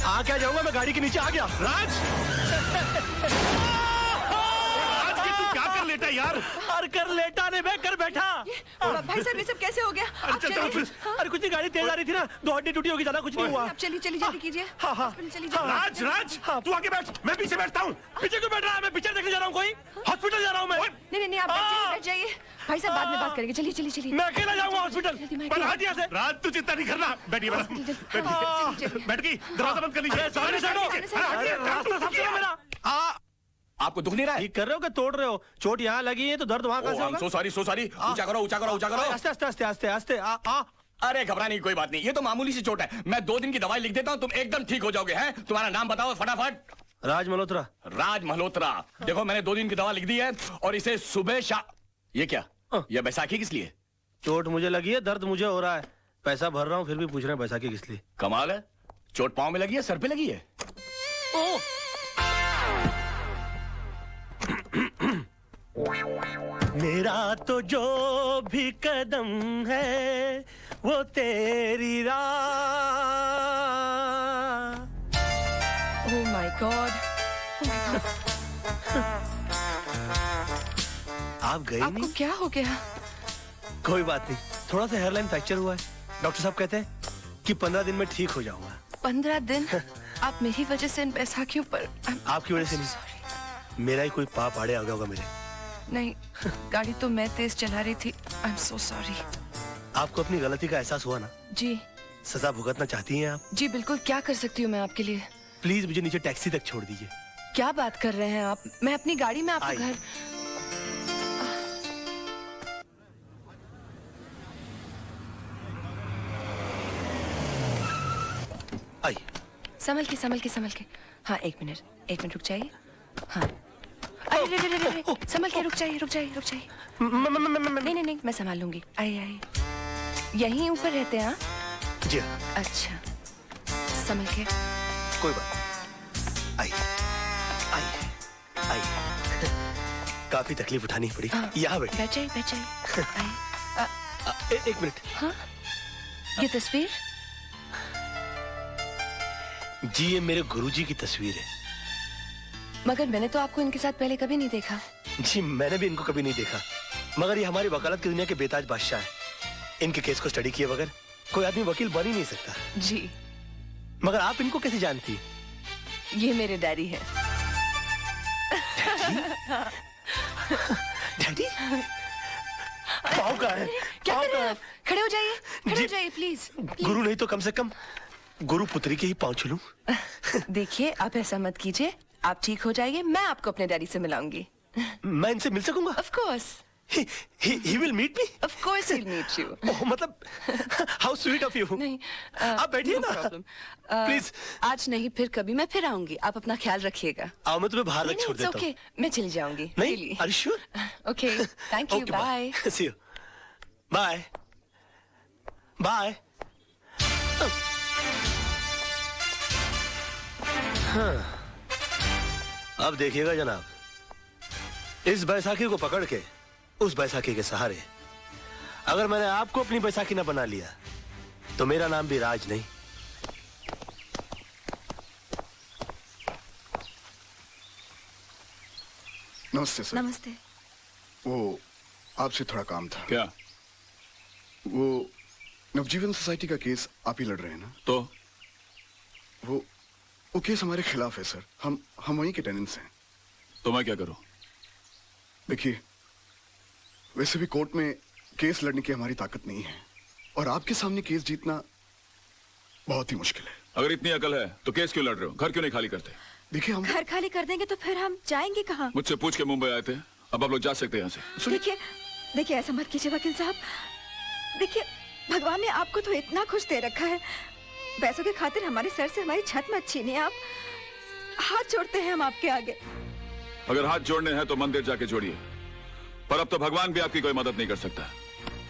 आ क्या जाऊंगा मैं, गाड़ी के नीचे आ गया। राज क्या कर लेटा यार? अरे कर लेटा नहीं, मैं कर बैठा। भाई साहब ये सब कैसे हो गया? आप चलिए। अरे कुछ नहीं, गाड़ी तेज आ रही थी ना, दो हड्डी टूटी होगी, ज्यादा कुछ नहीं हुआ। आप चलिए चलिए जल्दी कीजिए। हाँ। राज तू आगे बैठ, मैं पीछे बैठता हूँ। पीछे क्यों बैठ रहा है? मैं पिक्चर देखने जा रहा हूँ, कोई हॉस्पिटल जा रहा हूँ मैं। नहीं आप बैठ जाइए। भाई साहब बाद में बात करेंगे, चलिए चलिए चलिए। मैं अकेला जाऊंगा हॉस्पिटल। राज तू चिंता नहीं करना, बैठिए बैठ गई, दरवाजा बंद कर लीजिए। आपको दुख नहीं रहा है? ठीक कर रहे हो कि तोड़ रहे हो? चोट यहाँ लगी है तो दर्द वहाँ कैसे होगा? सो सॉरी ऊंचा करो। आस्ते। अरे घबराने की कोई बात नहीं, ये तो मामूली सी चोट है। मैं 2 दिन की दवाई लिख देता हूँ, तुम एकदम ठीक हो जाओगे। हैं तुम्हारा नाम बताओ फटाफट। राज मल्होत्रा। राज मल्होत्रा। देखो मैंने 2 दिन की दवा लिख दी है और इसे सुबह ये क्या? ये बैसाखी किस लिए? चोट मुझे लगी है, दर्द मुझे हो रहा है, पैसा भर रहा हूँ, फिर भी पूछ रहे हैं बैसाखी किस लिए। कमाल है, चोट पाँव में लगी है, सर पे लगी है। मेरा तो जो भी कदम है वो तेरी राह। Oh my God. आप गई आपको नहीं? क्या हो गया? कोई बात नहीं, थोड़ा सा हेयरलाइन फ्रैक्चर हुआ है। डॉक्टर साहब कहते हैं कि 15 दिन में ठीक हो जाऊंगा। 15 दिन? आप मेरी वजह से इन बैसाखियों पर। आपकी वजह से नहीं, मेरा ही कोई पाप आड़े आ गया होगा मेरे। नहीं, गाड़ी तो मैं तेज चला रही थी। I am so sorry. आपको अपनी गलती का एहसास हुआ ना? जी। सजा भुगतना चाहती हैं आप? जी बिल्कुल, क्या कर सकती हूँ मैं आपके लिए? प्लीज मुझे नीचे टैक्सी तक छोड़ दीजिए। क्या बात कर रहे हैं आप? मैं अपनी गाड़ी में आपको घर। आई। संभल के। हाँ एक मिनट रुक जाइए। हाँ अरे संभल के रुक जाइए। नहीं मैं संभाल लूंगी। आइए यहीं ऊपर रहते हैं? जी। अच्छा संभल के। कोई बात। आई काफी तकलीफ उठानी पड़ी। यहाँ बैठ जाइए। एक मिनट। हाँ ये तस्वीर? जी ये मेरे गुरुजी की तस्वीर है। मगर मैंने तो आपको इनके साथ पहले कभी नहीं देखा। जी मैंने भी इनको कभी नहीं देखा, मगर ये हमारी वकालत की दुनिया के बेताज बादशाह हैं। इनके केस को स्टडी किए बगैर कोई आदमी वकील बन ही नहीं सकता। जी मगर आप इनको कैसे जानती हैं? ये मेरे डैडी है। डैडी? पाँव कहाँ है? क्या कर रहे हैं आप? खड़े हो जाइए प्लीज। गुरु नहीं तो कम से कम गुरु पुत्री के ही पाँव छूलूं। देखिए आप ऐसा मत कीजिए, आप ठीक हो जाइए, मैं आपको अपने डैडी से मिलाऊंगी। मैं इनसे मिल सकूंगा? Of course. He will meet me? Of course he'll meet you. Oh, मतलब how sweet of you. नहीं, आप बैठिए ना। प्लीज। आज नहीं, फिर कभी मैं फिर आऊंगी। आप अपना ख्याल रखिएगा। आओ मैं तुम्हें बाहर रख छोड़ देता हूँ। Okay, मैं चली जाऊंगी। नहीं, are you sure? Okay, thank you. Bye. See you. Bye. Bye. हाँ। अब देखिएगा जनाब, इस बैसाखी को पकड़ के उस बैसाखी के सहारे अगर मैंने आपको अपनी बैसाखी ना बना लिया तो मेरा नाम भी राज नहीं। नमस्ते सर। नमस्ते। वो आपसे थोड़ा काम था। क्या? वो नवजीवन सोसाइटी का केस आप ही लड़ रहे हैं ना? तो वो केस हमारे खिलाफ है सर। हम वहीं के टेनेंट्स हैं। तो मैं क्या करूं? देखिए, वैसे भी कोर्ट में केस लड़ने की हमारी ताकत नहीं है और आपके सामने केस जीतना बहुत ही मुश्किल है। अगर इतनी अकल है तो केस क्यों लड़ रहे हो? घर क्यों नहीं खाली करते? देखिए हम घर खाली कर देंगे तो फिर हम जाएंगे कहाँ? मुझसे पूछ के मुंबई आए थे, अब आप लोग जा सकते हैं यहाँ से। देखिए ऐसा मत कीजिए वकील साहब। देखिए भगवान ने आपको तो इतना खुश दे रखा है, पैसों के खातिर हमारे सर से हमारी छत मत छीनिए। आप हाथ जोड़ते हैं हम आपके आगे। अगर हाथ जोड़ने हैं तो मंदिर जाके जोड़िए, पर अब तो भगवान भी आपकी कोई मदद नहीं कर सकता।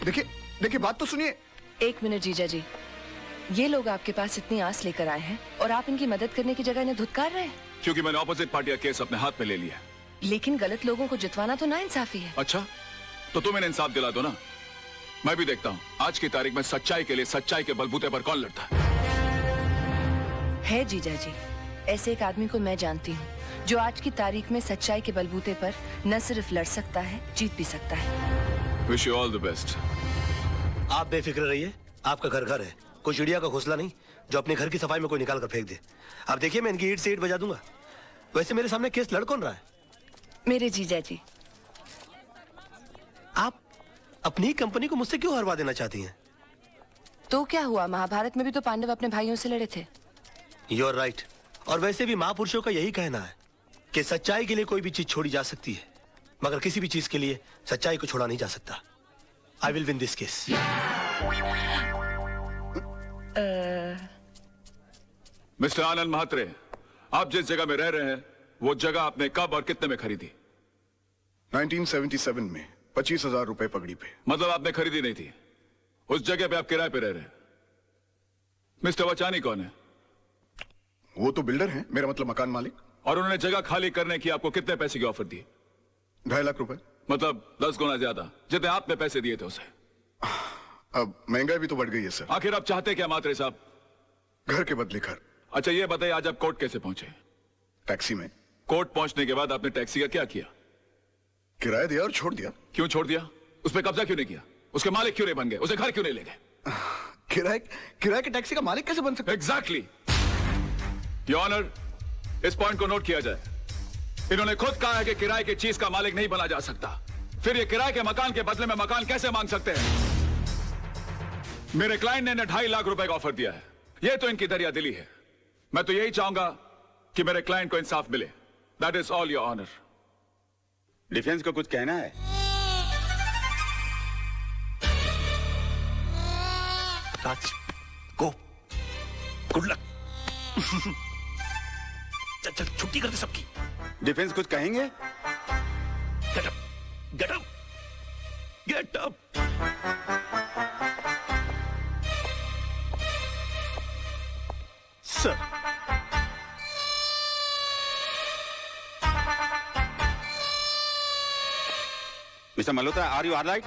देखिए बात तो सुनिए। एक मिनट जीजा जी, ये लोग आपके पास इतनी आस लेकर आए हैं और आप इनकी मदद करने की जगह इन्हें धुतकार रहे हैं। क्योंकि मैंने ऑपोजिट पार्टी का केस अपने हाथ में ले लिया। लेकिन गलत लोगों को जितवाना तो नाइंसाफी है। अच्छा, तो तुम इन्हें इंसाफ दिला दो ना। मैं भी देखता हूँ आज की तारीख में सच्चाई के लिए सच्चाई के बलबूते पर कौन लड़ता है। है जीजा जी, ऐसे एक आदमी को मैं जानती हूँ जो आज की तारीख में सच्चाई के बलबूते पर न सिर्फ लड़ सकता है, जीत भी सकता है। Wish you all the best. आप बेफिक्र रहिए, आपका घर घर है, कोई चिड़िया का घोंसला नहीं जो अपने घर की सफाई में कोई निकाल कर फेंक दे। आप देखिए, मैं इनकी ईंट से ईंट बजा दूंगा। वैसे मेरे सामने केस लड़ कौन रहा है? मेरे जीजा जी। आप अपनी कंपनी को मुझसे क्यों हरवा देना चाहती हैं? तो क्या हुआ, महाभारत में भी तो पांडव अपने भाइयों से लड़े थे। You are right. और वैसे भी महापुरुषों का यही कहना है कि सच्चाई के लिए कोई भी चीज छोड़ी जा सकती है, मगर किसी भी चीज के लिए सच्चाई को छोड़ा नहीं जा सकता। I will win this case. Mister Anand Mhatre, आप जिस जगह में रह रहे हैं वो जगह आपने कब और कितने में खरीदी? 1977 में 25,000 रुपए पगड़ी पे। मतलब आपने खरीदी नहीं थी, उस जगह पे आप किराए पे रह रहे हैं। मिस्टर वचानी कौन है? वो तो बिल्डर हैं, मेरा मतलब मकान मालिक। और उन्होंने जगह खाली करने की आपको कितने पैसे की ऑफर दी? 2.5 लाख रुपए। मतलब 10 गुना ज्यादा जितने आपने पैसे दिए थे उसे। अब महंगाई भी तो बढ़ गई है सर। आखिर आप चाहते क्या म्हात्रे साहब? घर के बदले घर। अच्छा ये बताइए, आज आप कोर्ट कैसे पहुंचे? टैक्सी में। कोर्ट पहुंचने के बाद आपने टैक्सी का क्या किया? किराया दिया और छोड़ दिया। क्यों छोड़ दिया? उस पर कब्जा क्यों नहीं किया? उसके मालिक क्यों नहीं बन गए? उसे घर क्यों नहीं ले गए? किराए के टैक्सी का मालिक कैसे बन सकता? एग्जैक्टली। योर ऑनर, इस पॉइंट को नोट किया जाए। इन्होंने खुद कहा है कि किराए की चीज का मालिक नहीं बना जा सकता, फिर ये किराए के मकान के बदले में मकान कैसे मांग सकते हैं? मेरे क्लाइंट ने 2.5 लाख रुपए का ऑफर दिया है। ये तो इनकी दरिया दिली है। मैं तो यही चाहूंगा कि मेरे क्लाइंट को इंसाफ मिले। That is all your honour. Defence को कुछ कहना है? Raj, go, good luck. चल चल, छुट्टी कर दे सबकी। डिफेंस कुछ कहेंगे? Get up, get up, get up. Sir, mister Malhotra, are you alright?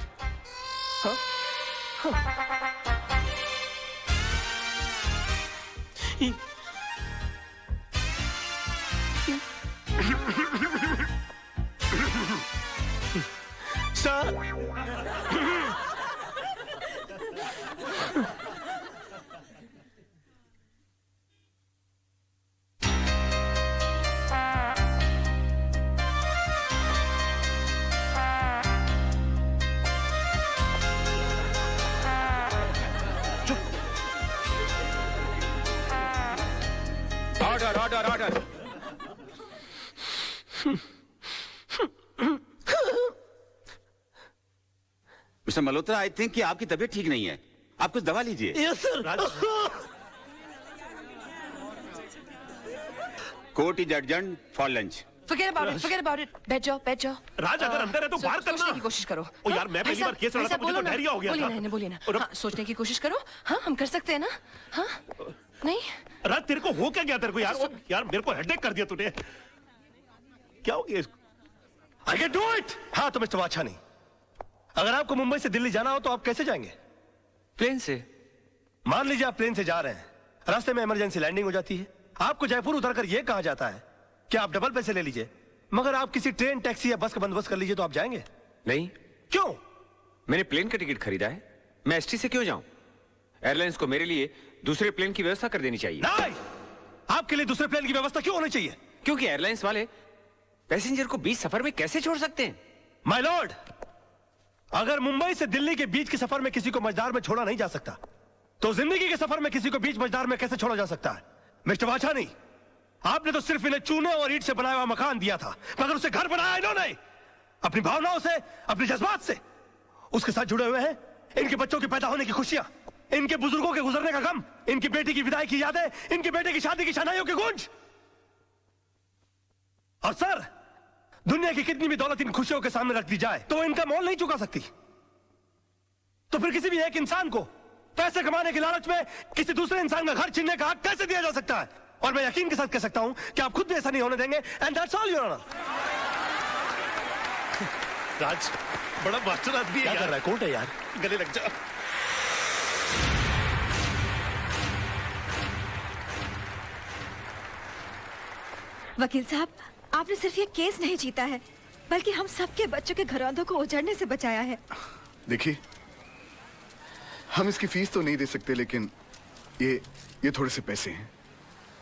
Sir, order order order. Mister Malhotra, I think कि आपकी तबीयत ठीक नहीं है, आप कुछ दवा लीजिए। Yes sir. Court is adjourned for lunch. Forget about it. बैठ जाओ, बैठ जाओ। राज, अगर अंदर है तो बाहर करना। सोचने की कोशिश करो। ओ यार, मैं पहली बार केस लड़ा था, मुझे तो डायरिया हो गया था। बोलिए ना। हाँ, सोचने की कोशिश करो। हाँ, हम कर सकते हैं ना? हाँ, नहीं? राज, तेरे को हो क्या गया तेरे को यार? यार मेरे को हेडेक कर दिया तूने। क्या हो गया? I can do it। हाँ तो मिस्टर वाछानी, अगर आपको मुंबई से दिल्ली जाना हो तो आप कैसे जाएंगे? प्लेन से। मान लीजिए आप प्लेन से जा रहे हैं, रास्ते में इमरजेंसी लैंडिंग हो जाती है, आपको जयपुर उतरकर यह कहा जाता है कि आप डबल पैसे ले लीजिए, मगर आप किसी ट्रेन, टैक्सी या बस का बंदोबस्त कर लीजिए, तो आप जाएंगे? नहीं। क्यों? मैंने प्लेन का टिकट खरीदा है, मैं एसटी से क्यों जाऊं? एयरलाइंस को मेरे लिए दूसरे प्लेन की व्यवस्था कर देनी चाहिए। नहीं, आपके लिए दूसरे प्लेन की व्यवस्था क्यों होनी चाहिए? क्योंकि एयरलाइंस वाले पैसेंजर को बीच सफर में कैसे छोड़ सकते हैं? माय लॉर्ड, अगर मुंबई से दिल्ली के बीच के सफर में किसी को मझदार में छोड़ा नहीं जा सकता, तो जिंदगी के सफर में किसी को बीच मझदार में कैसे छोड़ा जा सकता है? मिस्टर वाछानी, आपने तो सिर्फ इन्हें चूने और ईंट से बनाया हुआ मकान दिया था, मगर उसे घर बनाया इन्होंने अपनी भावनाओं से, अपने जज्बात से। उसके साथ जुड़े हुए हैं इनके बच्चों के पैदा होने की खुशियां, इनके बुजुर्गों के गुजरने का गम, इनकी बेटी की विदाई की यादें, इनके बेटे की शादी की शनाइयों की गूंज। और सर, दुनिया की कितनी भी दौलत इन खुशियों के सामने रख दी जाए तो इनका मोल नहीं चुका सकती। तो फिर किसी भी एक इंसान को पैसे कमाने के लालच में किसी दूसरे इंसान का घर छीनने का हक कैसे दिया जा सकता है? और मैं यकीन के साथ कह सकता हूं कि आप खुद भी ऐसा नहीं होने देंगे। And that's all your honour. Raj, बड़ा मास्टर आदमी है। क्या कर रहा है? कोर्ट है यार, गले लग जा। वकील साहब, आपने सिर्फ ये केस नहीं जीता है, बल्कि हम सबके बच्चों के घरौंदों को उजड़ने से बचाया है। देखिए, हम इसकी फीस तो नहीं दे सकते, लेकिन ये थोड़े से पैसे हैं,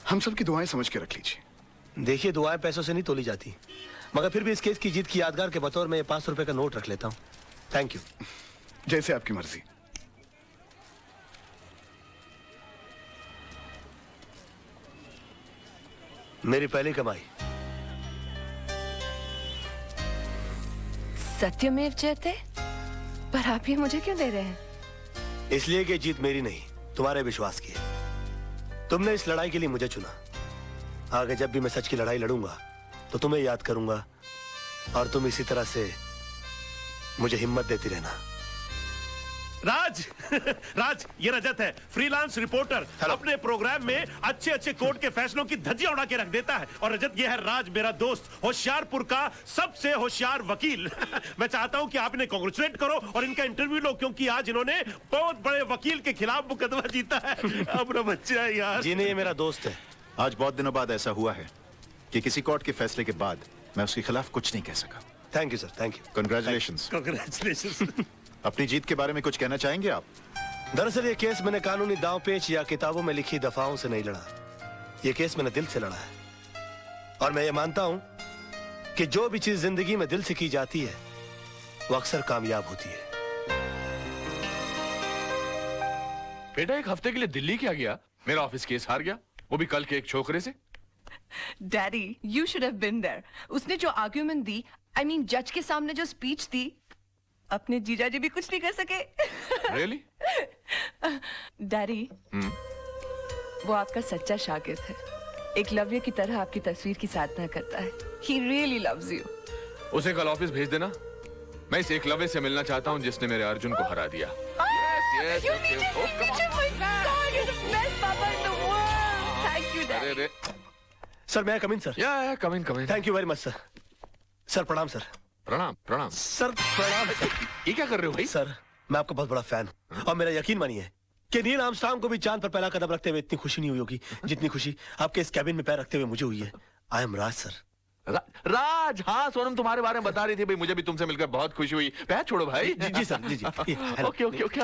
हम सबकी दुआएं समझ के रख लीजिए। देखिए, दुआएं पैसों से नहीं तोली जाती, मगर फिर भी इस केस की जीत की यादगार के बतौर में 500 रुपए का नोट रख लेता हूँ। Thank you. जैसे आपकी मर्जी। मेरी पहली कमाई। सत्यमेव जयते, पर आप ये मुझे क्यों दे रहे हैं? इसलिए कि जीत मेरी नहीं, तुम्हारे विश्वास की है। तुमने इस लड़ाई के लिए मुझे चुना। आगे जब भी मैं सच की लड़ाई लड़ूंगा तो तुम्हें याद करूंगा, और तुम इसी तरह से मुझे हिम्मत देती रहना। राज राज, ये रजत है, फ्रीलांस रिपोर्टर। अपने प्रोग्राम में अच्छे अच्छे कोर्ट के फैसलों की धज्जियां उड़ा के रख देता है। और रजत, ये है राज, मेरा दोस्त, होशियारपुर का सबसे होशियार वकील। मैं चाहता हूं कि आप इन्हें कांग्रेचुलेट करो और इनका इंटरव्यू लो, क्योंकि आज इन्होंने बहुत बड़े वकील के खिलाफ मुकदमा जीता है। अपना बच्चा है यार। जी नहीं, ये मेरा दोस्त है। आज बहुत दिनों बाद ऐसा हुआ है कि किसी कोर्ट के फैसले के बाद मैं उसके खिलाफ कुछ नहीं कह सका। Thank you sir, thank you. Congratulations. Congratulations. अपनी जीत के बारे में कुछ कहना चाहेंगे आप? दरअसल ये केस मैंने कानूनी दांव पेच या किताबों में लिखी दफाओं से नहीं लड़ा। ये केस मैंने दिल से लड़ा है, और मैं ये मानता हूं कि जो भी चीज जिंदगी में दिल से की जाती है वो अक्सर कामयाब होती है। बेटा, एक हफ्ते के लिए दिल्ली क्या गया? मेरा ऑफिस केस हार गया, वो भी कल के एक छोकरे से। Daddy, you should have been there. उसने जो आर्ग्यूमेंट दी, I mean, जज के सामने जो स्पीच दी, अपने जीजा जी भी कुछ नहीं कर सके। Really? डैडी, वो आपका सच्चा शागिर्द है। एकलव्य की तरह आपकी तस्वीर की साधना करता है। He really loves you. उसे कल ऑफिस भेज देना। मैं इस एकलव्य से मिलना चाहता हूँ जिसने मेरे अर्जुन को हरा दिया। Yes, you need him, you need him, my God, you're the best papa in the world. Thank you, Daddy. अरे सर, मैं कम इन सर? या come in. Thank you very much sir. Sir प्रणाम sir. प्रणाम प्रणाम sir, प्रणाम sir. ये क्या कर रहे हो भाई? सर, मैं आपका बहुत बड़ा फैन हूं, और मेरा यकीन मानिए कि नील आर्मस्ट्रांग को भी चांद पर पहला कदम रखते हुए इतनी खुशी नहीं हुई होगी जितनी खुशी आपके इस कैबिन में पैर रखते हुए मुझे हुई है। I am Raj sir. राज, हाँ सोनम तुम्हारे बारे में बता रही थी भाई, मुझे भी तुमसे मिलकर बहुत खुशी हुई। पैर छोड़ो भाई। जी सर, जी। Okay okay okay.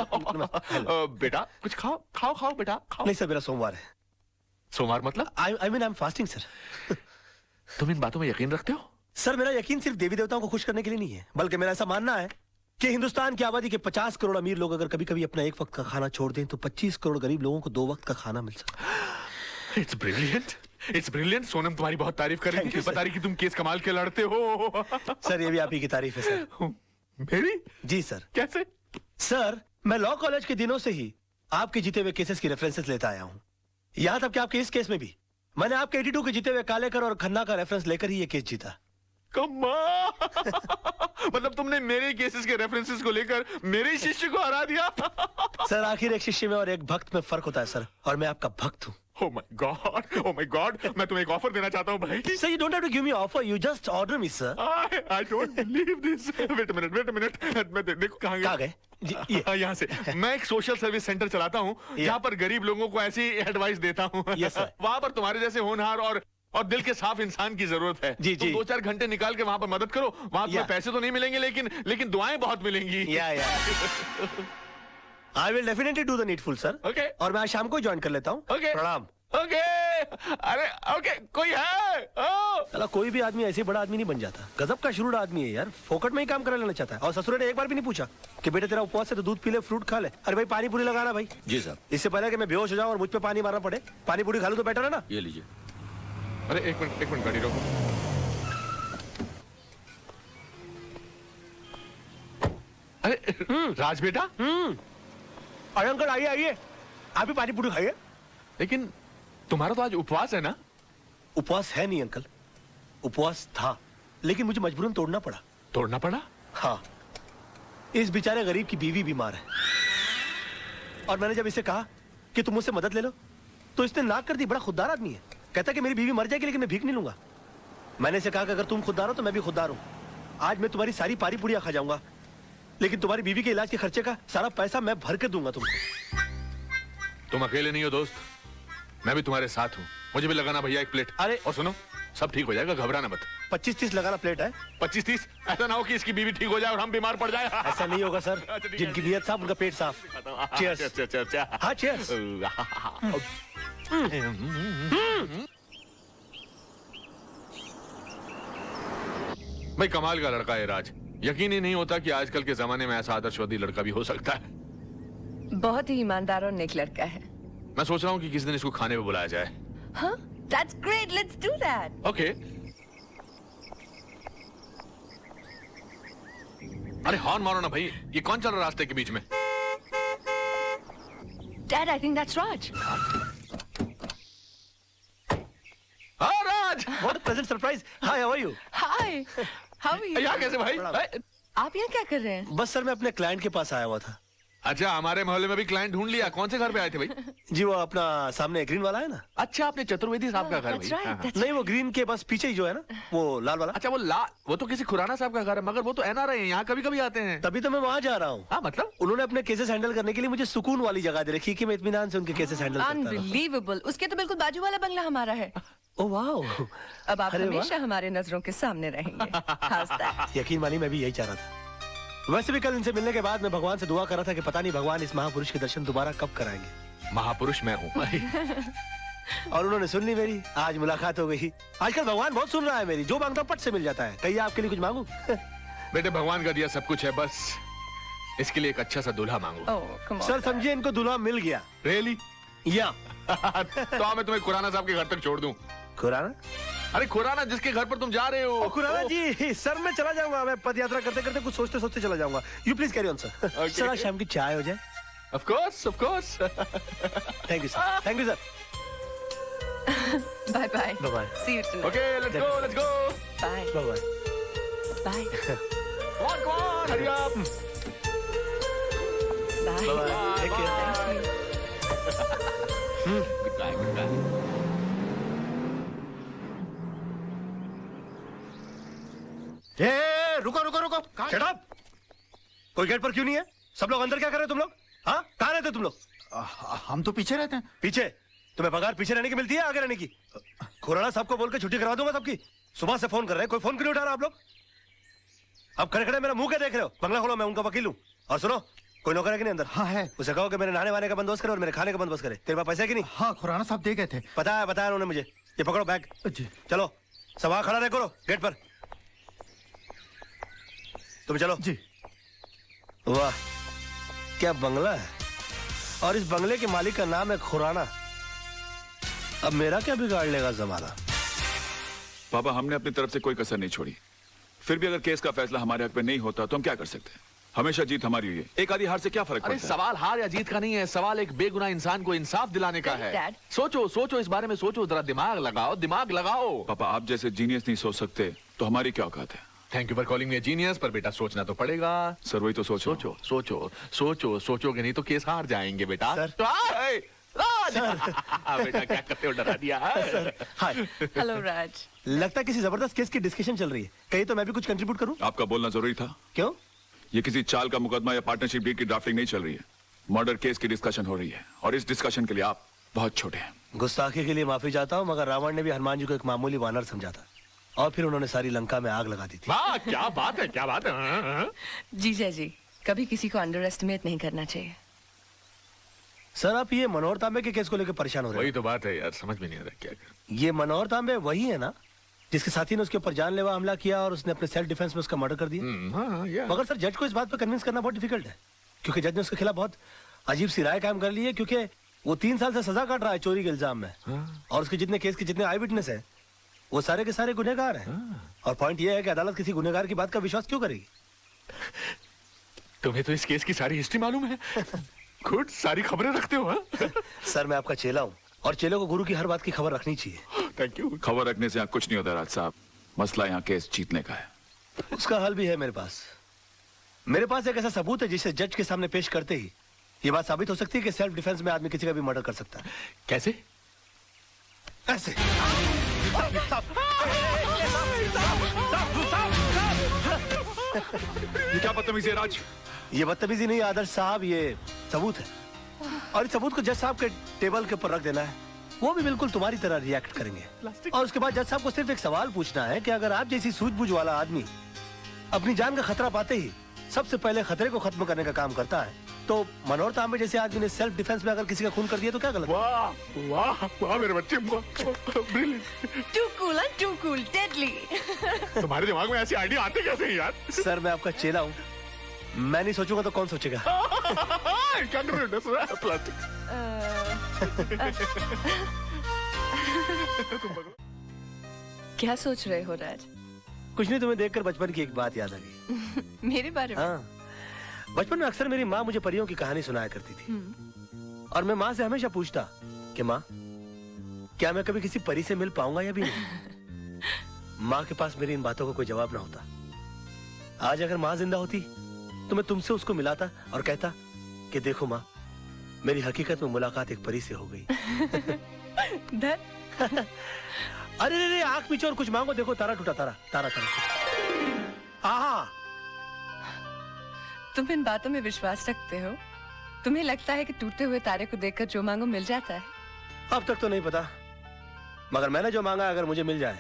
बेटा कुछ खाओ खाओ खाओ बेटा खाओ। नहीं सर, मेरा सोमवार है। सोमवार मतलब? I mean I am fasting sir. तुम इन बातों में यकीन रखते हो? सर, मेरा यकीन सिर्फ देवी देवताओं को खुश करने के लिए नहीं है, बल्कि मेरा ऐसा मानना है कि हिंदुस्तान की आबादी के 50 करोड़ अमीर लोग अगर कभी कभी अपना एक वक्त का खाना छोड़ दें तो 25 करोड़ गरीब लोगों को 2 वक्त का खाना मिल सकता। It's brilliant, it's brilliant. Sonam तुम्हारी बहुत तारीफ कर रही थी, बता रही कि तुम केस कमाल के लड़ते हो। सर, ये भी आप ही की तारीफ है सर। मेरी? जी सर। कैसे? सर, मैं लॉ कॉलेज के दिनों से ही आपके जीते हुए केसेस की रेफरेंसेस लेता आया हूँ। यहाँ तक कि आपके इस केस में भी मैंने आपके 82 के जीते हुए कालेकर और खन्ना का रेफरेंस लेकर ही ये केस जीता। मतलब तुमने मेरे केसेस के रेफरेंसेस को लेकर मेरे शिष्य को हरा दिया। सर, आखिर एक शिष्य में और एक भक्त में फर्क होता है सर, और मैं आपका भक्त हूँ। Oh my God, oh my God, मैं तुम्हें एक ऑफर देना चाहता हूँ भाई। Sir, you don't have to give me offer, you just order me, sir. I don't believe this. Wait a minute. मैं देखो कहाँ गए? यहाँ से। मैं एक सोशल सर्विस सेंटर चलाता हूँ जहाँ पर गरीब लोगों को ऐसी एडवाइस देता हूँ। Yes, sir. वहाँ पर तुम्हारे जैसे होनहार और दिल के साफ इंसान की जरूरत है। जी, तुम 2-4 घंटे निकाल के वहाँ पर मदद करो। वहाँ तुम्हें पैसे तो नहीं मिलेंगे, लेकिन दुआएं बहुत मिलेंगी। I will definitely do the needful, sir. Okay. और मैं आज शाम को ज्वाइन कर लेता हूँ। Okay. प्रणाम। Okay. अरे okay, कोई है? चला, कोई भी आदमी ऐसे बड़ा आदमी नहीं बन जाता। गजब का शुरू आदमी है यार, फोकट में ही काम करा लेना चाहता है। और ससुर ने एक बार भी नहीं पूछा कि बेटे तेरा उपवास है तो दूध पी ले, फ्रूट खा ले। अरे भाई, पानी पूरी लगाना भाई। जी साहब। इससे पहले कि मैं बेहोश हो जाऊं और मुझ पे पानी मारना पड़े, पानी पूरी खा लूं तो बेटर है ना। ये लीजिए। अरे एक मिनट गाड़ी रोको। अरे राज बेटा। अरे अंकल, आइए, आप भी पानी पूरी खाइए। लेकिन तुम्हारा तो आज उपवास है ना? उपवास है नहीं अंकल, उपवास था, लेकिन मुझे मजबूरन तोड़ना पड़ा। तोड़ना पड़ा? हाँ, इस बेचारे गरीब की बीवी बीमार है, और मैंने जब इसे कहा कि तुम मुझसे मदद ले लो तो इसने नाक कर दी। बड़ा खुददार आदमी है, कहता कि मेरी बीवी मर जाएगी लेकिन मैं भीख नहीं लूंगा। मैंने इसे कहा कि अगर तुम खुददार हो तो मैं भी खुददार हूं। आज मैं तुम्हारी सारी पारी पुड़िया खा जाऊंगा, लेकिन तुम्हारी बीवी के इलाज के खर्चे का सारा पैसा मैं भर के दूंगा तुमको। तुम अकेले नहीं हो दोस्त, मैं भी तुम्हारे साथ हूँ। मुझे भी लगाना भैया एक प्लेट। अरे और सुनो, सब ठीक हो जाएगा, घबराना मत। 25-30 लगाना प्लेट है। 25-30? ऐसा ना हो कि इसकी बीवी ठीक हो जाए और हम बीमार पड़ जाए। ऐसा नहीं होगा सर, जिनकी नीयत साफ उनका पेट साफ। चीयर्स। अच्छा। हाँ चीयर्स। भाई कमाल का लड़का है राज, यकीन ही नहीं होता कि आजकल के जमाने में ऐसा आदर्शवादी लड़का भी हो सकता है। बहुत ही ईमानदार और नेक लड़का है। मैं सोच रहा हूँ कि किसी दिन इसको खाने पे बुलाया जाए। हाँ, that's great, let's do that. Okay. अरे हॉर्न मारो ना भाई, ये कौन चल रहा है रास्ते के बीच में? Dad, I think that's Raj. हाँ राज! What a pleasant surprise. Hi, how are you? Hi, how are you? यहाँ कैसे भाई? आप यहाँ क्या कर रहे हैं? बस सर मैं अपने क्लाइंट के पास आया हुआ था। अच्छा, हमारे मोहल्ले में भी क्लाइंट ढूंढ लिया। कौन से घर पे आए थे भाई? जी वो अपना सामने ग्रीन वाला है ना। अच्छा, आपने चतुर्वेदी साहब का घर भाई? नहीं, वो ग्रीन के बस पीछे ही जो है ना, वो लाल वाला। अच्छा, वो लाल, वो तो किसी खुराना साहब का घर है, मगर वो तो एनआरआई हैं, यहाँ कभी कभी आते हैं। तभी तो मैं वहाँ जा रहा हूँ। हाँ, मतलब उन्होंने अपने केसेस हैंडल करने के लिए मुझे सुकून वाली जगह दे रखी कि मैं इत्मीनान से उनके केसेस हैंडल करता रहूं। Unbelievable. उसके तो बिल्कुल बाजू वाला बंगला हमारा है। Oh wow. अब आप हमेशा हमारे नजरों के सामने रहेंगे। How's that? यकीन मानिए, मैं भी यही चाह रहा था। वैसे भी कल इनसे मिलने के बाद मैं भगवान से दुआ कर रहा था कि पता नहीं भगवान इस महापुरुष के दर्शन दोबारा कब कराएंगे। महापुरुष मैं हूँ। और उन्होंने सुन ली मेरी, आज मुलाकात हो गई। आजकल भगवान बहुत सुन रहा है मेरी, जो मांगता पट से मिल जाता है। कहिए आपके लिए कुछ मांगू? बेटे भगवान का दिया सब कुछ है, बस इसके लिए एक अच्छा सा दूल्हा मांगो। सर समझिए, इनको दूल्हा मिल गया। रियली? या तो मैं तुम्हें खुराना साहब के घर तक छोड़ दूं। खुराना? अरे खुराना जिसके घर पर तुम जा रहे हो। खुराना जी, सर मैं चला जाऊंगा। मैं पद यात्रा करते करते कुछ सोचते सोचते चला जाऊंगा। You please carry on sir. Sir आज शाम की चाय हो जाए। Of course, of course. Thank you sir, thank you sir. Bye bye. Bye bye. See you tonight. Okay, let's go, let's go. Bye. Bye bye. Bye. Come on, hurry up. Bye. Bye bye. Take care. Thank you. Goodbye, goodbye. रुको रुको रुको, shut up. कोई gate पर क्यों नहीं है? सब लोग अंदर क्या कर रहे हो तुम लोग? हाँ, कहाँ रहते हो तुम लोग? हम तो पीछे रहते हैं। पीछे? तुम्हें पगार पीछे रहने की मिलती है आगे रहने की? खुराना साहब को बोल के छुट्टी करा दूंगा सबकी। सुबह से फोन कर रहे हैं, कोई फोन क्यों नहीं उठा रहा आप लोग? अब खड़े खड़े मेरा मुंह क्या देख रहे हो? बंगला खोलो, मैं उनका वकील हूँ। और सुनो, कोई नौकर है कि नहीं अंदर? हाँ है। उसे कहो कि मेरे नहाने वाने का बंदोबस्त करे और मेरे खाने का बंदोबस्त करे। तेरे पास पैसे है कि नहीं? हाँ, खुराना साहब दे गए थे। बताया उन्होंने मुझे। ये पकड़ो बैग। जी। चलो सब वहां खड़ा रहे करो गेट पर। तुम चलो। जी। वाह, क्या बंगला है, और इस बंगले के मालिक का नाम है खुराना। अब मेरा क्या बिगाड़ लेगा जमाना? पापा, हमने अपनी तरफ से कोई कसर नहीं छोड़ी। फिर भी अगर केस का फैसला हमारे हक में नहीं होता तो हम क्या कर सकते हैं? हमेशा जीत हमारी हुई है, एक आधी हार से क्या फर्क पड़ता है? सवाल हार या जीत का नहीं है, सवाल एक बेगुनाह इंसान को इंसाफ दिलाने का है। Dad. सोचो सोचो, इस बारे में सोचो, जरा दिमाग लगाओ, दिमाग लगाओ। पापा, आप जैसे जीनियस नहीं सोच सकते तो हमारी क्या औकात है? Thank you for calling me genius, पर बेटा सोचना तो पड़ेगा। सर वही तो सोचो। सोचो सोचो सोचो, सोचोगे नहीं तो केस हार जाएंगे बेटा। सर। तो राज, बेटा क्या करते हो, डरा दिया। हाय। Hello, Raj. लगता है किसी जबरदस्त केस की डिस्कशन चल रही है। कहीं तो मैं भी कुछ कंट्रीब्यूट करूं? आपका बोलना जरूरी था। क्यों? ये किसी चाल का मुकदमा या पार्टनरशिप डील की ड्राफ्टिंग नहीं चल रही है, मर्डर केस की डिस्कशन हो रही है, और इस डिस्कशन के लिए आप बहुत छोटे हैं। गुस्ताखी के लिए माफी चाहता हूँ, मगर रावण ने भी हनुमान जी को एक मामूली वानर समझा था, और फिर उन्होंने सारी लंका में आग लगा दी थी। वाह, क्या बात है, क्या बात है। जीजा जी, कभी किसी को अंडर एस्टिमेट नहीं करना चाहिए। सर आप ये मनोहर तांबे के केस को लेकर परेशान हो रहे वही हैं? तो बात है यार, समझ में नहीं आ रहा क्या कर। ये मनोहर तांबे वही है ना जिसके साथी ने उसके ऊपर जानलेवा हमला किया और उसने अपने सेल्फ डिफेंस में उसका मर्डर कर दिया? हाँ, मगर सर जज को इस बात पर कन्विंस करना बहुत डिफिकल्ट है, क्योंकि जज ने उसके खिलाफ बहुत अजीब सी राय कायम कर ली है, क्योंकि वो 3 साल से सजा काट रहा है चोरी के इल्जाम में। और उसके जितने केस के जितने आई विटनेस है वो सारे के सारे गुनहगार हैं। और पॉइंट ये है कि अदालत किसी गुनहगार की बात का विश्वास क्यों करेगी? तुम्हें तो इस केस की सारी हिस्ट्री मालूम है। खुद सारी खबरें रखते हो। हाँ? सर मैं आपका चेला हूँ, और चेले को गुरु की हर बात की खबर रखनी चाहिए। Thank you. खबर रखने से यहाँ कुछ नहीं होता राज साहब, मसला यहाँ केस जीतने का है। उसका हल भी है मेरे पास। मेरे पास एक ऐसा सबूत है जिसे जज के सामने पेश करते ही ये बात साबित हो सकती है कि सेल्फ डिफेंस में आदमी किसी का भी मर्डर कर सकता है। कैसे? ऐसे। ये क्या बदतमीजी है राज? ये बदतमीजी नहीं आदर्श साहब, ये सबूत है, और इस सबूत को जज साहब के टेबल के ऊपर रख देना है। वो भी बिल्कुल तुम्हारी तरह रिएक्ट करेंगे। और उसके बाद जज साहब को सिर्फ एक सवाल पूछना है कि अगर आप जैसी सूझबूझ वाला आदमी अपनी जान का खतरा पाते ही सबसे पहले खतरे को खत्म करने का काम करता है, तो मनोहर तांबे जैसे आदमी ने सेल्फ डिफेंस में अगर किसी का खून कर दिया तो क्या गलत? वाह वाह वाह मेरे बच्चे, Too cool, deadly. तुम्हारे दिमाग में ऐसी आइडिया आते कैसे हैं यार? सर मैं आपका चेला हूँ, मैं नहीं सोचूंगा तो कौन सोचेगा? क्या कर रहे हो प्लास्टिक? क्या सोच रहे हो राज? कुछ नहीं, तुम्हें देखकर बचपन की एक बात याद आ गई। मेरे बारे में? हाँ, बचपन में अक्सर मेरी माँ मुझे परियों की कहानी सुनाया करती थी और मैं माँ से हमेशा पूछता कि माँ क्या मैं कभी किसी परी से मिल पाऊंगा या भी नहीं। माँ के पास मेरी इन बातों का कोई जवाब ना होता। आज अगर माँ जिंदा होती तो मैं तुमसे उसको मिलाता और कहता कि देखो माँ, मेरी हकीकत में मुलाकात एक परी से हो गई। अरे रे आंख पीछे और कुछ मांगो, देखो तारा टूटा, तारा तारा तारा। आहा, तुम इन बातों में विश्वास रखते हो? तुम्हें लगता है कि टूटे हुए तारे को देखकर जो मांगो मिल जाता है? अब तक तो नहीं पता, मगर मैंने जो मांगा अगर मुझे मिल जाए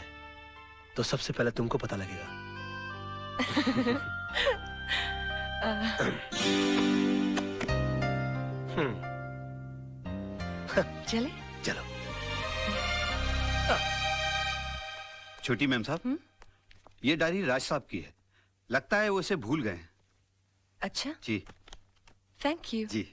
तो सबसे पहले तुमको पता लगेगा। चले? चलो। छोटी मैम साहब, ये डायरी राज साहब की है, लगता है वो इसे भूल गए हैं। अच्छा जी, थैंक यू। जी।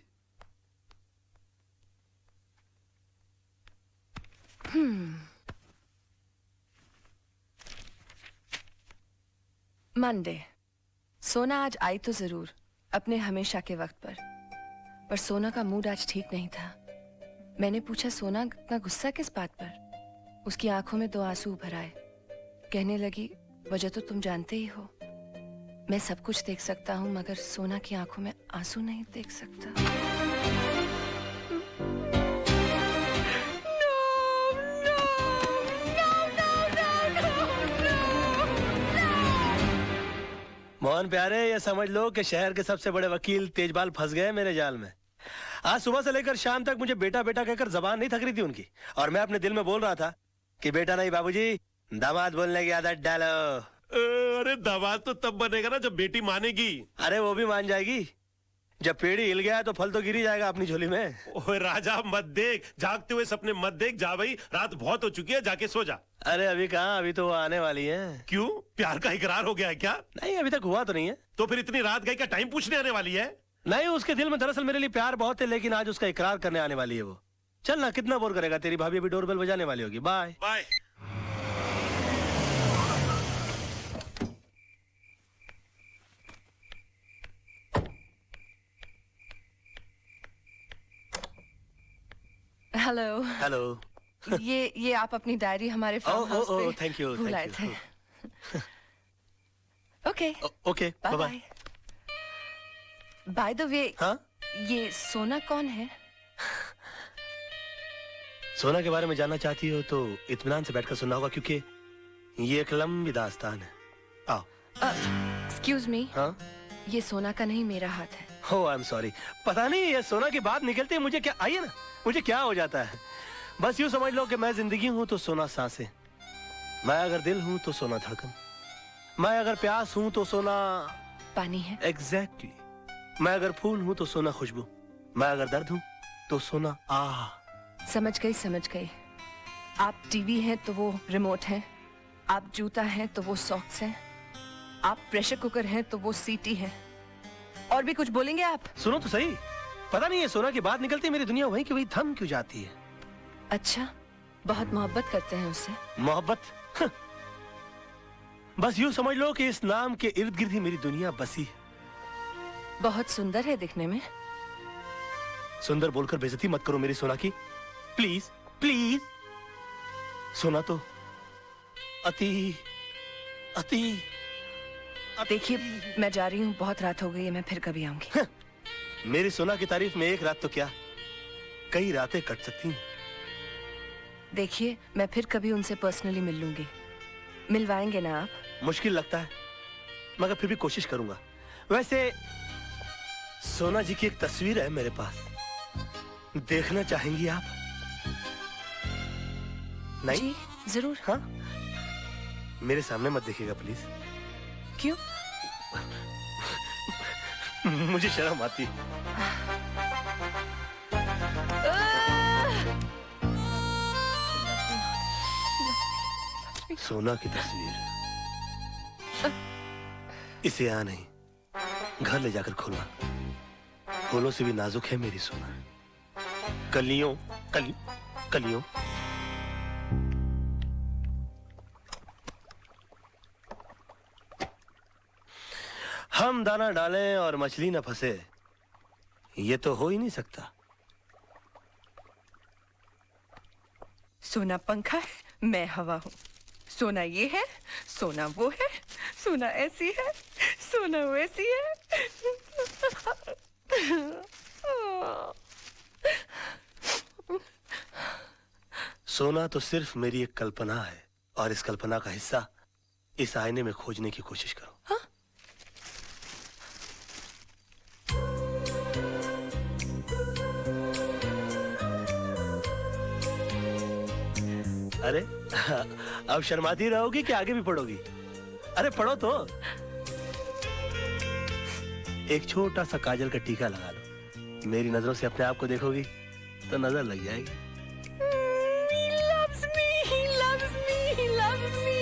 मंडे। सोना आज आई तो जरूर अपने हमेशा के वक्त पर सोना का मूड आज ठीक नहीं था। मैंने पूछा सोना इतना गुस्सा किस बात पर? उसकी आंखों में 2 आंसू उभर आए। कहने लगी वजह तो तुम जानते ही हो, मैं सब कुछ देख सकता हूँ मगर सोना की आंखों में आंसू नहीं देख सकता। मोहन प्यारे, ये समझ लो कि शहर के सबसे बड़े वकील तेजपाल फंस गए मेरे जाल में। आज सुबह से लेकर शाम तक मुझे बेटा बेटा कहकर जबान नहीं थक रही थी उनकी, और मैं अपने दिल में बोल रहा था कि बेटा नहीं बाबूजी, दामाद बोलने की आदत डालो। अरे दामाद तो तब बनेगा ना जब बेटी मानेगी। अरे वो भी मान जाएगी, जब पेड़ी हिल गया तो फल तो गिर ही जाएगा अपनी झोली में। ओए राजा मत देख, जागते हुए सपने मत देख। जा भाई, रात बहुत हो चुकी है, जाके सो जा। अरे अभी कहाँ, अभी तो वो आने वाली है। क्यों, प्यार का इकरार हो गया है क्या? नहीं, अभी तक हुआ तो नहीं है। तो फिर इतनी रात गई का टाइम पूछने आने वाली है? नहीं, उसके दिल में दरअसल मेरे लिए प्यार बहुत है, लेकिन आज उसका इकरार करने आने वाली है वो। चल ना, कितना बोर करेगा, तेरी भाभी अभी डोरबेल बजाने वाली होगी। Bye bye. हेलो। हेलो। ये आप अपनी डायरी हमारे फार्म हाउस पे थैंक यू भूल आए थे। Okay okay, bye bye. By the way, हाँ, ये सोना कौन है? सोना के बारे में जानना चाहती हो तो इत्मीनान से बैठकर सुनना होगा, क्योंकि ये एक लंबी दास्तान है। आओ। Excuse me. हाँ, ये सोना का नहीं, मेरा हाथ है। हो, आई एम सॉरी। पता नहीं ये सोना की बात निकलती है मुझे क्या, आइए ना, मुझे क्या हो जाता है। बस यूं समझ लो कि मैं जिंदगी हूं तो सोना सांसें, मैं अगर दिल हूं तो सोना धड़कन, मैं अगर प्यास हूं तो सोना पानी है। एग्जैक्टली। मैं अगर फूल हूं तो सोना खुशबू, मैं अगर दर्द हूं तो सोना आह। समझ गई। आप टीवी हैं तो वो रिमोट है, आप जूता हैं तो वो सॉक्स हैं, आप प्रेशर कुकर हैं तो वो सीटी है। और भी कुछ बोलेंगे आप? सुनो तो सही, पता नहीं ये सोना की बात निकलती है मेरी दुनिया वहीं की वहीं थम क्यों जाती है। अच्छा, बहुत मोहब्बत करते हैं उससे? मोहब्बत? बस यूं समझ लो कि इस नाम के इर्द गिर्द ही मेरी दुनिया बसी है। बहुत सुंदर है दिखने में। सुंदर बोलकर बेइज्जती मत करो मेरी सोना की, प्लीज प्लीज। सोना तो अति अति। देखिए, मैं जा रही हूँ, बहुत रात हो गई है, मैं फिर कभी आऊंगी। मेरी सोना की तारीफ में एक रात तो क्या, कई रातें कट सकती हैं। देखिए, मैं फिर कभी उनसे पर्सनली मिल लूंगी। मिलवाएंगे ना आप? मुश्किल लगता है, मगर फिर भी कोशिश करूंगा। वैसे सोना जी की एक तस्वीर है मेरे पास, देखना चाहेंगी आप? नहीं जी जरूर। हाँ, मेरे सामने मत देखिएगा प्लीज। क्यों? मुझे शर्म आती है। सोना की तस्वीर, इसे यहाँ नहीं, घर ले जाकर खोलना। फूलों से भी नाजुक है मेरी सोना। कलियों कलियों। हम दाना डालें और मछली न फंसे, ये तो हो ही नहीं सकता। सोना पंखा है, मैं हवा हूँ। सोना ये है, सोना वो है, सोना ऐसी है, सोना वैसी है। सोना तो सिर्फ मेरी एक कल्पना है, और इस कल्पना का हिस्सा इस आईने में खोजने की कोशिश करो। हाँ? अरे अब शर्माती रहोगी कि आगे भी पढ़ोगी? अरे पढ़ो तो। एक छोटा सा काजल का टीका लगा लो, मेरी नजरों से अपने आप को देखोगी तो नजर लग जाएगी।